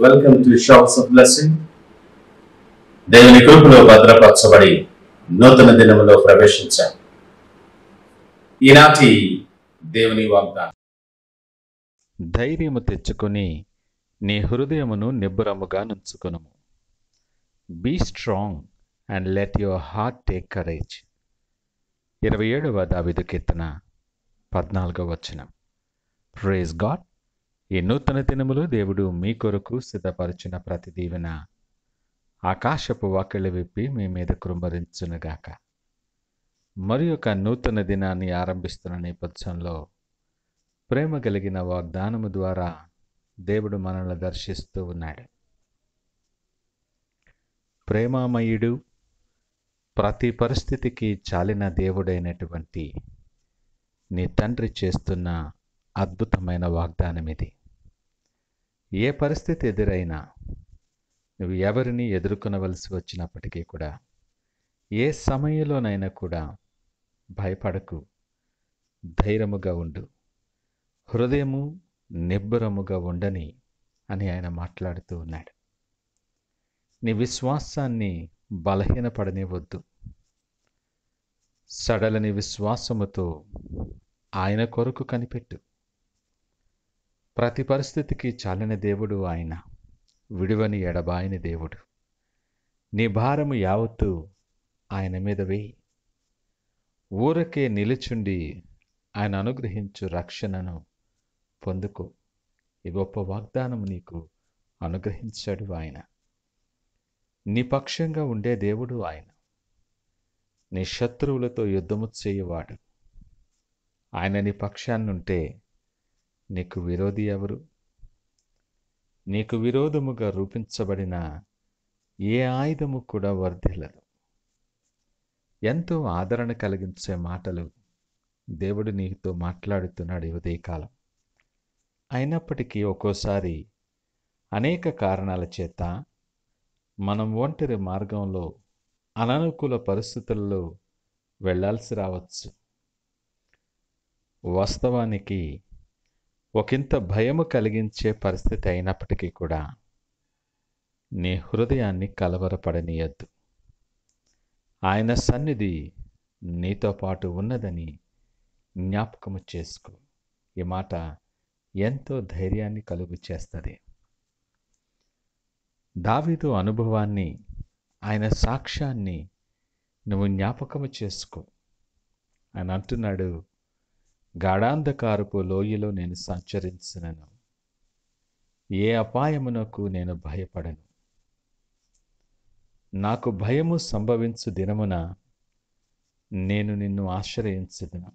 Welcome to shops of blessing. దేవుని కృపలో భద్రపరచబడి నూతన దినములో ప్రవేశించాం. ఈనాటి దేవుని వాగ్దానం. ధైర్యము తెచ్చుకొని నీ హృదయమును నిబ్బరముగా నుంచుకొనుము. Be strong and let your heart take courage. 27వ దావీదు కీర్తన 14వ వచనం. Praise God. ఈ నూతన దినములో దేవుడు మీ కొరకు సిద్ధపరిచిన ప్రతి దీవెన ఆకాశపు వాకిళ్ళు విప్పి మీ మీద కృంభరించునుగాక. మరి ఒక నూతన దినాన్ని ఆరంభిస్తున్న నేపథ్యంలో ప్రేమ కలిగిన వాగ్దానము ద్వారా దేవుడు మనల్ని దర్శిస్తూ ఉన్నాడు. ప్రేమామయుడు, ప్రతి పరిస్థితికి చాలిన దేవుడైనటువంటి నీ తండ్రి చేస్తున్న అద్భుతమైన వాగ్దానం ఇది. ఏ పరిస్థితి ఎదురైనా, నువ్వు ఎవరిని ఎదుర్కొనవలసి వచ్చినప్పటికీ కూడా, ఏ సమయంలోనైనా కూడా భయపడకు, ధైర్యముగా ఉండు, హృదయము నిబ్బరముగా ఉండని అని ఆయన మాట్లాడుతూ ఉన్నాడు. నీ విశ్వాసాన్ని బలహీనపడనివ్వద్దు. సడలని విశ్వాసముతో ఆయన కొరకు కనిపెట్టు. ప్రతి పరిస్థితికి చాలిన దేవుడు ఆయన, విడువని ఎడబాయని దేవుడు. నీ భారము యావత్తు ఆయన మీద వేయి. ఊరకే నిలుచుండి ఆయన అనుగ్రహించు రక్షణను పొందుకో. ఈ గొప్ప వాగ్దానం నీకు అనుగ్రహించాడు ఆయన. నీ పక్షంగా ఉండే దేవుడు ఆయన. నీ శత్రువులతో యుద్ధము చేయవాడు ఆయన. నీ పక్షాన్నుంటే నీకు విరోధి ఎవరు? నీకు విరోధముగా రూపించబడిన ఏ ఆయుధము కూడా వర్ధిల్లదు. ఎంతో ఆదరణ కలిగించే మాటలు దేవుడు నీతో మాట్లాడుతున్నాడు ఈ ఉదయకాలం. అయినప్పటికీ ఒక్కోసారి అనేక కారణాల చేత మనం ఒంటరి మార్గంలో అననుకూల పరిస్థితుల్లో వెళ్ళాల్సి రావచ్చు. వాస్తవానికి ఒకంత భయము కలిగించే పరిస్థితి అయినప్పటికీ కూడా నీ హృదయాన్ని కలవరపడనీయద్దు. ఆయన సన్నిధి నీతో పాటు ఉన్నదని జ్ఞాపకము చేసుకో. ఈ మాట ఎంతో ధైర్యాన్ని కలుగు చేస్తుంది. దావీదు అనుభవాన్ని, ఆయన సాక్ష్యాన్ని నువ్వు జ్ఞాపకము చేసుకో. ఆయన అంటున్నాడు, గాఢాంధకారపు లోయలో నేను సంచరించినను, ఏ అపాయమునకు నేను భయపడను. నాకు భయము సంభవించు దినమున నేను నిన్ను ఆశ్రయించుదును.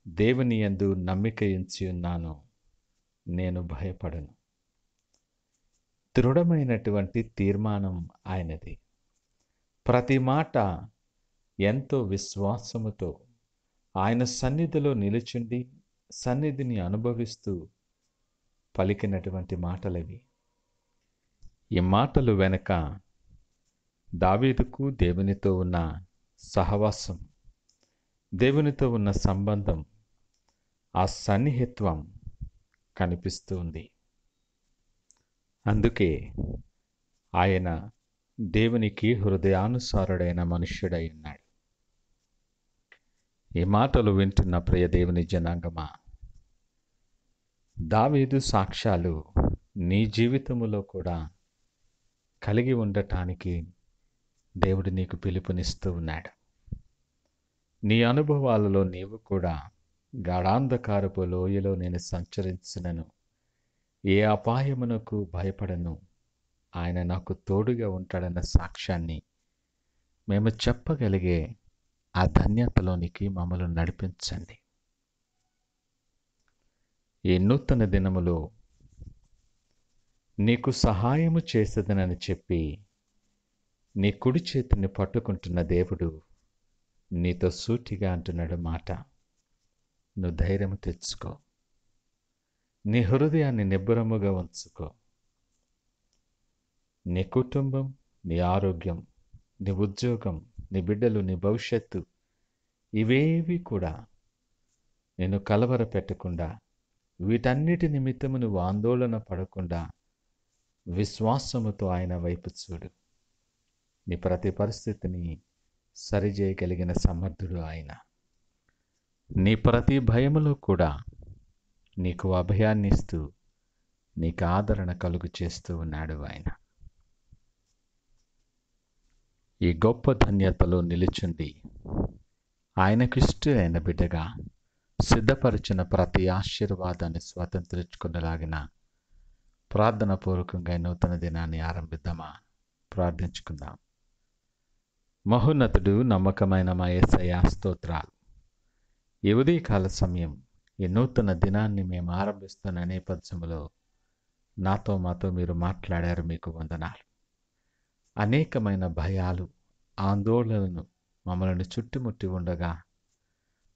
దేవుని యందు నమ్మిక ఉంచి ఉన్నాను, నేను భయపడను. దృఢమైనటువంటి తీర్మానం ఆయనది. ప్రతి మాట ఎంతో విశ్వాసముతో ఆయన సన్నిధిలో నిలుచుండి సన్నిధిని అనుభవిస్తూ పలికినటువంటి మాటలవి. ఈ మాటలు వెనక దావీదుకు దేవునితో ఉన్న సహవాసం, దేవునితో ఉన్న సంబంధం, ఆ సన్నిహిత్వం కనిపిస్తూ ఉంది. అందుకే ఆయన దేవునికి హృదయానుసారుడైన మనుష్యుడై ఉన్నాడు. ఈ మాటలు వింటున్న ప్రియ దేవుని జనాంగమా, దావీదు సాక్ష్యాలు నీ జీవితములో కూడా కలిగి ఉండటానికి దేవుడు నీకు పిలుపునిస్తూ ఉన్నాడు. నీ అనుభవాలలో నీవు కూడా గాఢాంధకారపు లోయలో నేను సంచరించినను, ఏ అపాయమునకు భయపడను, ఆయన నాకు తోడుగా ఉంటాడన్న సాక్ష్యాన్ని మేము చెప్పగలిగే ఆ ధన్యతలోనికి మమ్మల్ని నడిపించండి. ఈ నూతన దినములో నీకు సహాయము చేసేదనని చెప్పి నీ కుడి చేతిని పట్టుకుంటున్న దేవుడు నీతో సూటిగా అంటున్నాడు మాట. నువ్వు ధైర్యము తెచ్చుకో. నీ హృదయాన్ని నిబ్బరముగా ఉంచుకో. నీ కుటుంబం, నీ ఆరోగ్యం, నీ ఉద్యోగం, నీ బిడ్డలు, నీ భవిష్యత్తు, ఇవేవి కూడా నిన్ను కలవర పెట్టకుండా వీటన్నిటి నిమిత్తము నువ్వు ఆందోళన పడకుండా విశ్వాసముతో ఆయన వైపు చూడు. నీ ప్రతి పరిస్థితిని సరిచేయగలిగిన సమర్థుడు ఆయన. నీ ప్రతి భయములో కూడా నీకు అభయాన్ని ఇస్తూ నీకు ఆదరణ కలుగు చేస్తూ ఉన్నాడు ఆయన. ఈ గొప్ప ధన్యతలో నిలుచుండి ఆయనకు ఇష్టమైన బిడ్డగా సిద్ధపరిచిన ప్రతి ఆశీర్వాదాన్ని స్వతంత్రించుకునేలాగిన ప్రార్థన పూర్వకంగా నూతన దినాన్ని ఆరంభిద్దామా? ప్రార్థించుకుందాం. మహోన్నతుడు, నమ్మకమైన మా యేసయ్యా, స్తోత్రాలు. ఈ ఉదయకాల సమయం, ఈ నూతన దినాన్ని మేము ఆరంభిస్తున్న నేపథ్యంలో మాతో మీరు మాట్లాడారు. మీకు వందనాలు. అనేకమైన భయాలు, ఆందోళనలను మమ్మల్ని చుట్టుముట్టి ఉండగా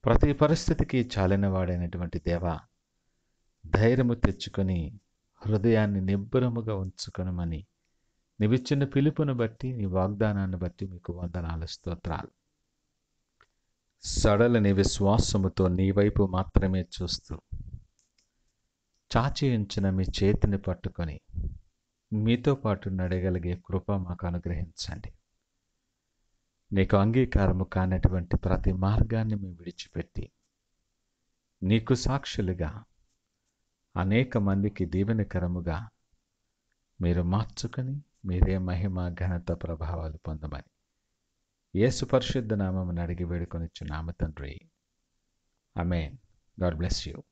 ప్రతి పరిస్థితికి చాలినవాడైనటువంటి దేవా, ధైర్యము తెచ్చుకొని హృదయాన్ని నిబ్బరముగా ఉంచుకొనమని నీవిచ్చిన పిలుపును బట్టి, నీ వాగ్దానాన్ని బట్టి మీకు వందనాలు, స్తోత్రాలు. సడలని విశ్వాసముతో నీ వైపు మాత్రమే చూస్తూ చాచి ఉంచిన మీ చేతిని పట్టుకొని మీతో పాటు నడగలిగే కృప మాకు అనుగ్రహించండి. నీకు అంగీకారము కానటువంటి ప్రతి మార్గాన్ని మేము విడిచిపెట్టి నీకు సాక్షులుగా అనేక మందికి దీవెనకరముగా మీరు మార్చుకొని మీరే మహిమ, ఘనత, ప్రభావాలు పొందమని యేసు పరిశుద్ధ నామమున అడిగి వేడుకొనిచున్నాము తండ్రి. ఆమేన్. God bless you.